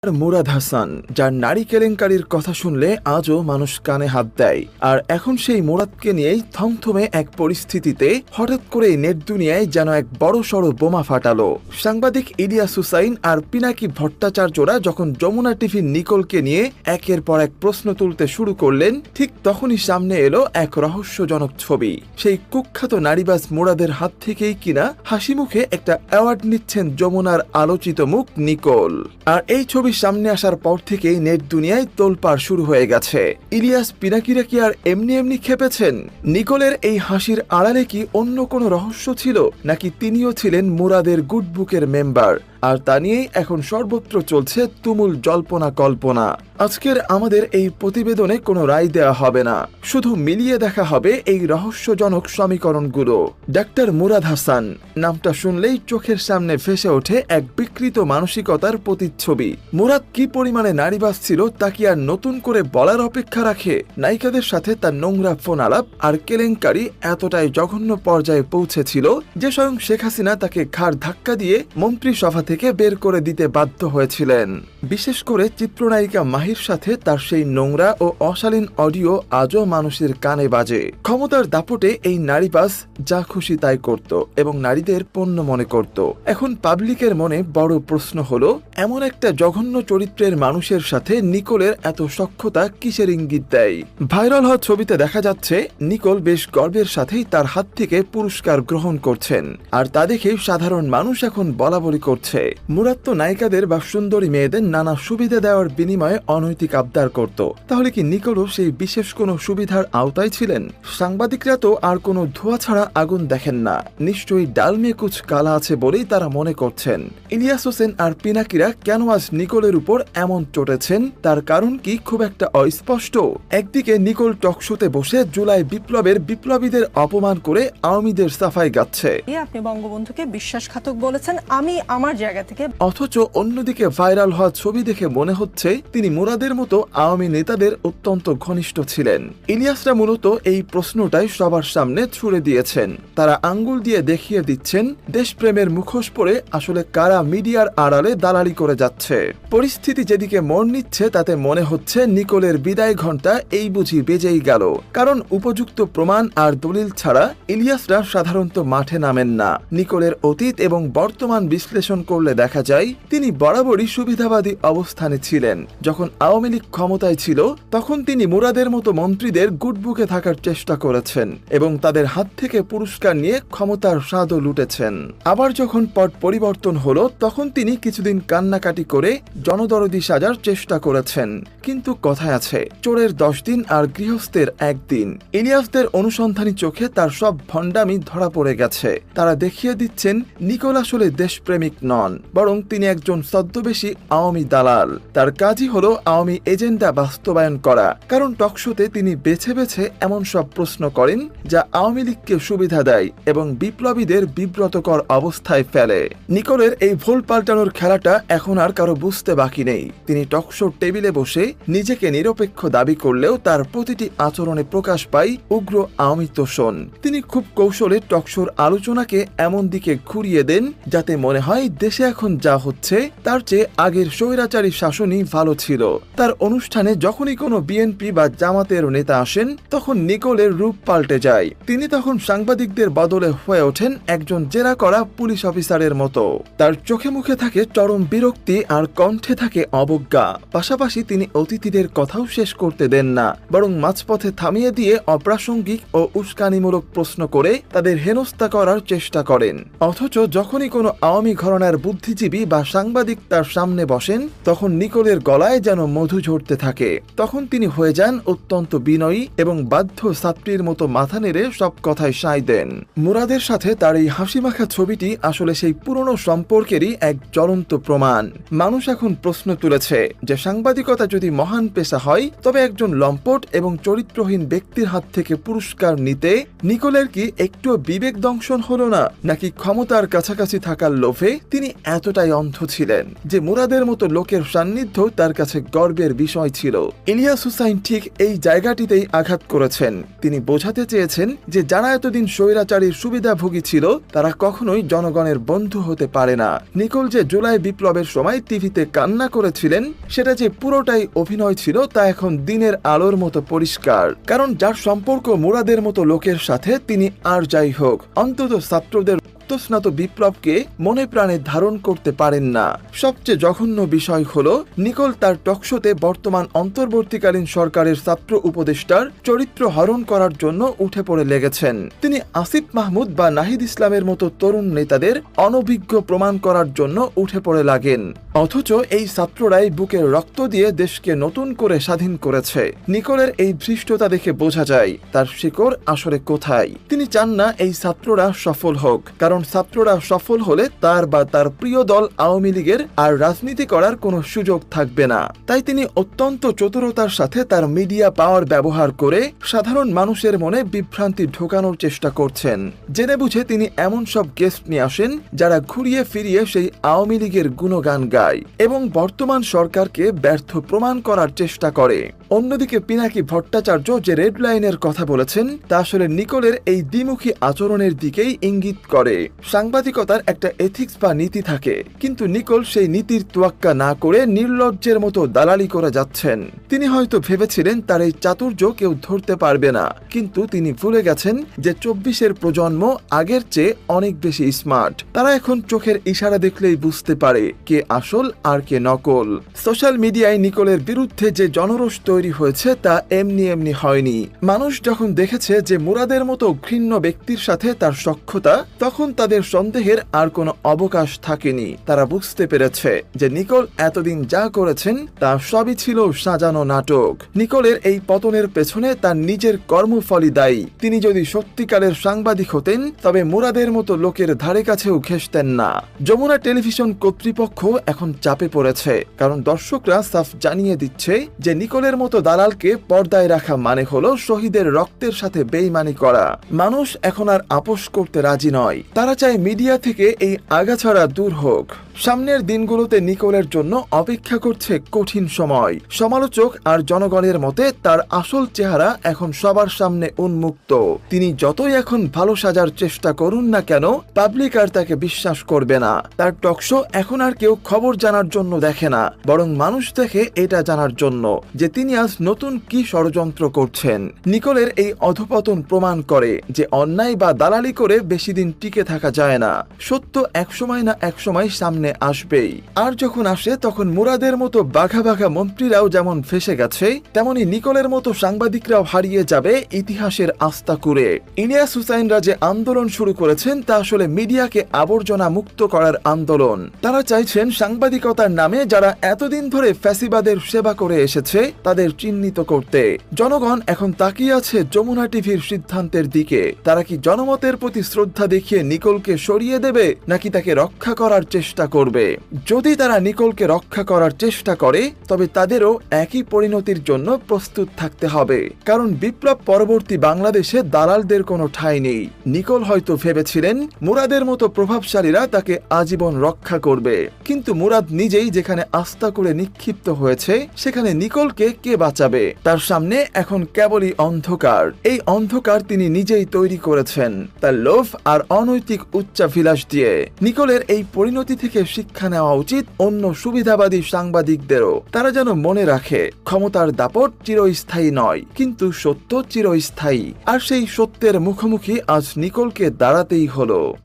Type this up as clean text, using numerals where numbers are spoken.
মুরাদ হাসান, যার নারী কেলেঙ্কারির কথা শুনলে আজও মানুষ কানে হাত দেয়। আর এখন সেই মুরাদকে নিয়েই থমথমে এক পরিস্থিতিতে হঠাৎ করেই নেট দুনিয়ায় যেন এক বড়সড় বোমা ফাটালো। সাংবাদিক ইলিয়াস হুসাইন আর পিনাকি ভট্টাচার্যরা যখন যমুনা টিভির নিকোলকে নিয়ে একের পর এক প্রশ্ন তুলতে শুরু করলেন, ঠিক তখনই সামনে এলো এক রহস্যজনক ছবি। সেই কুখ্যাত নারীবাজ মুরাদের হাত থেকেই কিনা হাসি মুখে একটা অ্যাওয়ার্ড নিচ্ছেন যমুনার আলোচিত মুখ নিকোল। আর এই ছবি সামনে আসার পর থেকেই নেট দুনিয়ায় তোলপাড় শুরু হয়ে গেছে। ইলিয়াস পিনাকিরা কি আর এমনি এমনি খেপেছেন? নিকোলের এই হাসির আড়ালে কি অন্য কোনো রহস্য ছিল, নাকি তিনিও ছিলেন মুরাদের গুড বুকের মেম্বার? আর তা নিয়েই এখন সর্বত্র চলছে তুমুল জল্পনা কল্পনা। আজকের আমাদের এই প্রতিবেদনে কোনো রায় দেওয়া হবে না, শুধু মিলিয়ে দেখা হবে এই রহস্যজনক সমীকরণগুলো। ডাক্তার মুরাদ হাসান নামটা শুনলেই চোখের সামনে ভেসে ওঠে এক বিকৃত মানসিকতার প্রতিচ্ছবি। মুরাদ কি পরিমাণে নারীবাজ ছিল তা কি আর নতুন করে বলার অপেক্ষা রাখে? নায়িকাদের সাথে তার নোংরা ফোন আলাপ আর কেলেঙ্কারি এতটাই জঘন্য পর্যায়ে পৌঁছেছিল যে স্বয়ং শেখ হাসিনা তাকে ঘাড় ধাক্কা দিয়ে মন্ত্রিসভা থেকে বের করে দিতে বাধ্য হয়েছিলেন। বিশেষ করে চিত্রনায়িকা মাহির সাথে তার সেই নোংরা ও অশালীন অডিও আজও মানুষের কানে বাজে। ক্ষমতার দাপটে এই নারীবাজ যা খুশি তাই করত এবং নারীদের পণ্য মনে করত। এখন পাবলিকের মনে বড় প্রশ্ন হলো, এমন একটা জঘন্য চরিত্রের মানুষের সাথে নিকোলের এত সখ্যতা কিসের ইঙ্গিত দেয়? ভাইরাল হওয়া ছবিতে দেখা যাচ্ছে নিকোল বেশ গর্বের সাথেই তার হাত থেকে পুরস্কার গ্রহণ করছেন, আর তা দেখে সাধারণ মানুষ এখন বলাবলি করছে মুরাদ তো নায়িকাদের বা সুন্দরী মেয়েদের নানা সুবিধা দেওয়ার বিনিময়ে অনৈতিক আবদার করত। তাহলে কি নিকোলও সেই বিশেষ কোনো সুবিধার আওতায় ছিলেন? সাংবাদিকরা তো আর কোনো ধোঁয়া ছাড়া আগুন দেখেন না, নিশ্চয়ই ডালমে কুচ কালা আছে বলেই তারা মনে করছেন। ইলিয়াস হোসেন আর পিনাকিরা কেন আজ নিকোলের উপর এমন চটেছেন, তার কারণ কি খুব একটা অস্পষ্ট। একদিকে নিকোল টকশোতে বসে জুলাই বিপ্লবের বিপ্লবীদের অপমান করে আওয়ামীদের সাফাই গাচ্ছে, আপনি বঙ্গবন্ধুকে বিশ্বাসঘাতক বলেছেন, আমি আমার জায়গা থেকে। অথচ অন্যদিকে ভাইরাল হওয়া ছবি দেখে মনে হচ্ছে তিনি মুরাদের মতো আওয়ামী নেতাদের অত্যন্ত ঘনিষ্ঠ ছিলেন। ইলিয়াসরা মূলত এই প্রশ্নটাই সবার সামনে ছুড়ে দিয়েছেন। তারা আঙ্গুল দিয়ে দেখিয়ে দিচ্ছেন দেশপ্রেমের মুখোশ পরে আসলে কারা মিডিয়ার আড়ালে দালালি করে যাচ্ছে। পরিস্থিতি যেদিকে মোড় নিচ্ছে তাতে মনে হচ্ছে নিকোলের বিদায় ঘণ্টা এই বুঝি বেজেই গেল। কারণ উপযুক্ত প্রমাণ আর দলিল ছাড়া ইলিয়াসরা সাধারণত মাঠে নামেন না। নিকোলের অতীত এবং বর্তমান বিশ্লেষণ করলে দেখা যায় তিনি বরাবরই সুবিধাবাদী অবস্থানে ছিলেন। যখন আওয়ামী লীগ ক্ষমতায় ছিল তখন তিনি মুরাদের মতো মন্ত্রীদের গুডবুকে থাকার চেষ্টা করেছেন এবং তাদের হাত থেকে পুরস্কার নিয়ে ক্ষমতার স্বাদও লুটেছেন। আবার যখন পট পরিবর্তন হলো তখন তিনি কিছুদিন কান্নাকাটি করে জনদরদি সাজার চেষ্টা করেছেন। কিন্তু কথায় আছে, চোরের 10 দিন আর গৃহস্থের 1 দিন। ইলিয়াসদের অনুসন্ধানী চোখে তার সব ভণ্ডামি ধরা পড়ে গেছে। তারা দেখিয়ে দিচ্ছেন নিকোল আসলে দেশপ্রেমিক নন, বরং তিনি একজন ছদ্মবেশী আওয়ামী দালাল। তার কাজই হলো আওয়ামী এজেন্ডা বাস্তবায়ন করা। কারণ টকশোতে তিনি বেছে বেছে এমন সব প্রশ্ন করেন যা আওয়ামী লীগকে সুবিধা দেয় এবং বিপ্লবীদের বিব্রতকর অবস্থায় ফেলে। নিকোলের এই ভুল পাল্টানোর খেলাটা এখন আর কারো বুঝতে বাকি নেই। তিনি টকশোর টেবিলে বসে নিজেকে নিরপেক্ষ দাবি করলেও তার প্রতিটি আচরণে প্রকাশ পায় উগ্র আওয়ামী তোষণ। তিনি খুব কৌশলে টকশোর আলোচনাকে এমন দিকে ঘুরিয়ে দেন যাতে মনে হয় দেশে এখন যা হচ্ছে তার চেয়ে আগের স্বৈরাচারী শাসনই ভালো ছিল। তার অনুষ্ঠানে যখনই কোনো বিএনপি বা জামাতের নেতা আসেন তখন নিকোলের রূপ পাল্টে যায়। তিনি তখন সাংবাদিকদের বদলে হয়ে ওঠেন একজন জেরা করা পুলিশ অফিসারের মতো। তার চোখে মুখে থাকে চরম বিরক্তি আর কণ্ঠে থাকে অবজ্ঞা। পাশাপাশি তিনি অতিথিদের কথাও শেষ করতে দেন না, বরং মাঝপথে থামিয়ে দিয়ে অপ্রাসঙ্গিক ও উস্কানিমূলক প্রশ্ন করে তাদের হেনস্থা করার চেষ্টা করেন। অথচ যখনই কোনো আওয়ামী ঘরানার বুদ্ধিজীবী বা সাংবাদিক তার সামনে বসেন তখন নিকোলের গলায় যেন মধু ঝরতে থাকে। তখন তিনি হয়ে যান অত্যন্ত বিনয়ী এবং বাধ্য ছাত্রীর মতো মাথা নেড়ে সব কথায় সায় দেন। মুরাদের সাথে তার এই হাসিমাখা ছবিটি আসলে সেই পুরনো সম্পর্কেরই এক জ্বলন্ত প্রমাণ। মানুষ এখন প্রশ্ন তুলেছে যে সাংবাদিকতা যদি মহান পেশা হয় তবে একজন লম্পট এবং চরিত্রহীন ব্যক্তির হাত থেকে পুরস্কার নিতে নিকোলের কি একটু বিবেক দংশন হলো না, নাকি ক্ষমতার কাছাকাছি থাকার লোভে তিনি এতটাই অন্ধ ছিলেন যে মুরাদের মতো লোকের সান্নিধ্য তার কাছে গর্বের বিষয় ছিল। ইলিয়াস হুসাইন ঠিক এই জায়গাটিতেই আঘাত করেছেন। তিনি বোঝাতে চেয়েছেন যে যারা এতদিন স্বৈরাচারীর সুবিধাভোগী ছিল তারা কখনোই জনগণের বন্ধু হতে পারে না। নিকোল যে জুলাই বিপ্লবের সময় টিভিতে কান্না করেছিলেন সেটা যে পুরোটাই অভিনয় ছিল তা এখন দিনের আলোর মতো পরিষ্কার। কারণ যার সম্পর্ক মুরাদের মতো লোকের সাথে, তিনি আর যাই হোক অন্তত ছাত্রদের স্নাত বিপ্লবকে মনে প্রাণে ধারণ করতে পারেন না। সবচেয়ে জঘন্য বিষয় হলো নিকোল তার টকশোতে বর্তমান অন্তর্বর্তীকালীন সরকারের ছাত্র উপদেষ্টার চরিত্র হরণ করার জন্য উঠে পড়ে লেগেছেন। তিনি আসিফ মাহমুদ বা নাহিদ ইসলামের মতো তরুণ নেতাদের অনভিজ্ঞ প্রমাণ করার জন্য উঠে পড়ে লাগেন। অথচ এই ছাত্ররাই বুকের রক্ত দিয়ে দেশকে নতুন করে স্বাধীন করেছে। নিকোলের এই ধৃষ্টতা দেখে বোঝা যায় তার শিকড় আসলে কোথায়। তিনি চান না এই ছাত্ররা সফল হোক, কারণ ছাত্ররা সফল হলে তার বা তার প্রিয় দল আওয়ামী লীগের আর রাজনীতি করার কোনো সুযোগ থাকবে না। তাই তিনি অত্যন্ত চতুরতার সাথে তার মিডিয়া পাওয়ার ব্যবহার করে সাধারণ মানুষের মনে বিভ্রান্তি ঢোকানোর চেষ্টা করছেন। জেনে বুঝে তিনি এমন সব গেস্ট নিয়ে আসেন যারা ঘুরিয়ে ফিরিয়ে সেই আওয়ামী লীগের গুণগান গায় এবং বর্তমান সরকারকে ব্যর্থ প্রমাণ করার চেষ্টা করে। অন্যদিকে পিনাকি ভট্টাচার্য যে রেড লাইনের কথা বলেছেন তা আসলে নিকোলের এই দ্বিমুখী আচরণের দিকেই ইঙ্গিত করে। সাংবাদিকতার একটা এথিক্স বা নীতি থাকে, কিন্তু নিকোল সেই নীতির তোয়াক্কা না করে নির্লজ্জের মতো দালালি করে যাচ্ছেন। তিনি হয়তো ভেবেছিলেন তার এই চাতুর্য কেউ ধরতে পারবে না, কিন্তু তিনি ভুলে গেছেন যে 24-এর প্রজন্ম আগের চেয়ে অনেক বেশি স্মার্ট। তারা এখন চোখের ইশারা দেখলেই বুঝতে পারে কে আসল আর কে নকল। সোশ্যাল মিডিয়ায় নিকোলের বিরুদ্ধে যে জনরোষ তৈরি হয়েছে তা এমনি এমনি হয়নি। মানুষ যখন দেখেছে যে মুরাদের মতো ঘৃণ্য ব্যক্তির সাথে তার সখ্যতা, তখন তাদের সন্দেহের আর কোনো অবকাশ থাকেনি। তারা বুঝতে পেরেছে যে নিকোল এতদিন যা করেছেন তা সবই ছিল সাজানো নাটক। নিকোলের এই পতনের পেছনে তার নিজের কর্মফলই দায়ী। তিনি যদি সত্যিকারের সাংবাদিক হতেন তবে মুরাদের মতো লোকের ধারে কাছেও ঘেঁষতেন না। যমুনা টেলিভিশন কর্তৃপক্ষ এখন চাপে পড়েছে, কারণ দর্শকরা সাফ জানিয়ে দিচ্ছে যে নিকোলের মতো দালালকে পর্দায় রাখা মানে হলো শহীদের রক্তের সাথে বেইমানি করা। মানুষ এখন আর আপোষ করতে রাজি নয়। তারা চায় মিডিয়া থেকে এই আগাছাড়া দূর হোক। সামনের দিনগুলোতে নিকোলের জন্য অপেক্ষা করছে কঠিন সময়। সমালোচক আর জনগণের মতে তার আসল চেহারা এখন সবার সামনে উন্মুক্ত। তিনি যতই এখন ভালো সাজার চেষ্টা করুন না কেন, পাবলিক আর তাকে বিশ্বাস করবে না। তার টকশো এখন আর কেউ খবর জানার জন্য দেখে না, বরং মানুষ দেখে এটা জানার জন্য যে তিনি আজ নতুন কি ষড়যন্ত্র করছেন। নিকোলের এই অধপতন প্রমাণ করে যে অন্যায় বা দালালি করে বেশি দিন টিকে থাকা যায় না। সত্য একসময় না একসময় সামনে আসবেই। আর যখন আসে তখন মুরাদের মতো বাঘা বাঘা মন্ত্রীরাও যেমন ফেসে গেছে, তেমনি নিকোলের মতো সাংবাদিকরাও হারিয়ে যাবে ইতিহাসের আস্থা কুড়ে। ইলিয়াস হুসাইনরা যে আন্দোলন শুরু করেছেন তা আসলে মিডিয়াকে আবর্জনা মুক্ত করার আন্দোলন। তারা চাইছেন সাংবাদিকতার নামে যারা এতদিন ধরে ফ্যাসিবাদের সেবা করে এসেছে তাদের চিহ্নিত করতে। জনগণ এখন তাকিয়ে আছে যমুনা টিভির সিদ্ধান্তের দিকে। তারা কি জনমতের প্রতি শ্রদ্ধা দেখিয়ে নিকোলকে সরিয়ে দেবে নাকি তাকে রক্ষা করার চেষ্টা করবে? যদি তারা নিকোলকে রক্ষা করার চেষ্টা করে তবে তাদেরও একই পরিণতির জন্য প্রস্তুত থাকতে হবে, কারণ বিপ্লব পরবর্তী বাংলাদেশে দালালদের কোনো ঠাঁই নেই। নিকোল হয়তো ভেবেছিলেন মুরাদের মতো প্রভাবশালীরা তাকে আজীবন রক্ষা করবে, কিন্তু মুরাদ নিজেই যেখানে আস্থা করে নিক্ষিপ্ত হয়েছে সেখানে নিকোলকে কে বাঁচাবে? তার সামনে এখন কেবলই অন্ধকার। এই অন্ধকার তিনি নিজেই তৈরি করেছেন তার লোভ আর অনৈতিক উচ্চাভিলাষ দিয়ে। নিকোলের এই পরিণতি থেকে শিক্ষা নেওয়া উচিত অন্য সুবিধাবাদী সাংবাদিকদেরও। তারা যেন মনে রাখে ক্ষমতার দাপট চিরস্থায়ী নয়, কিন্তু সত্য চিরস্থায়ী। আর সেই সত্যের মুখোমুখি আজ নিকোলকে দাঁড়াতেই হলো।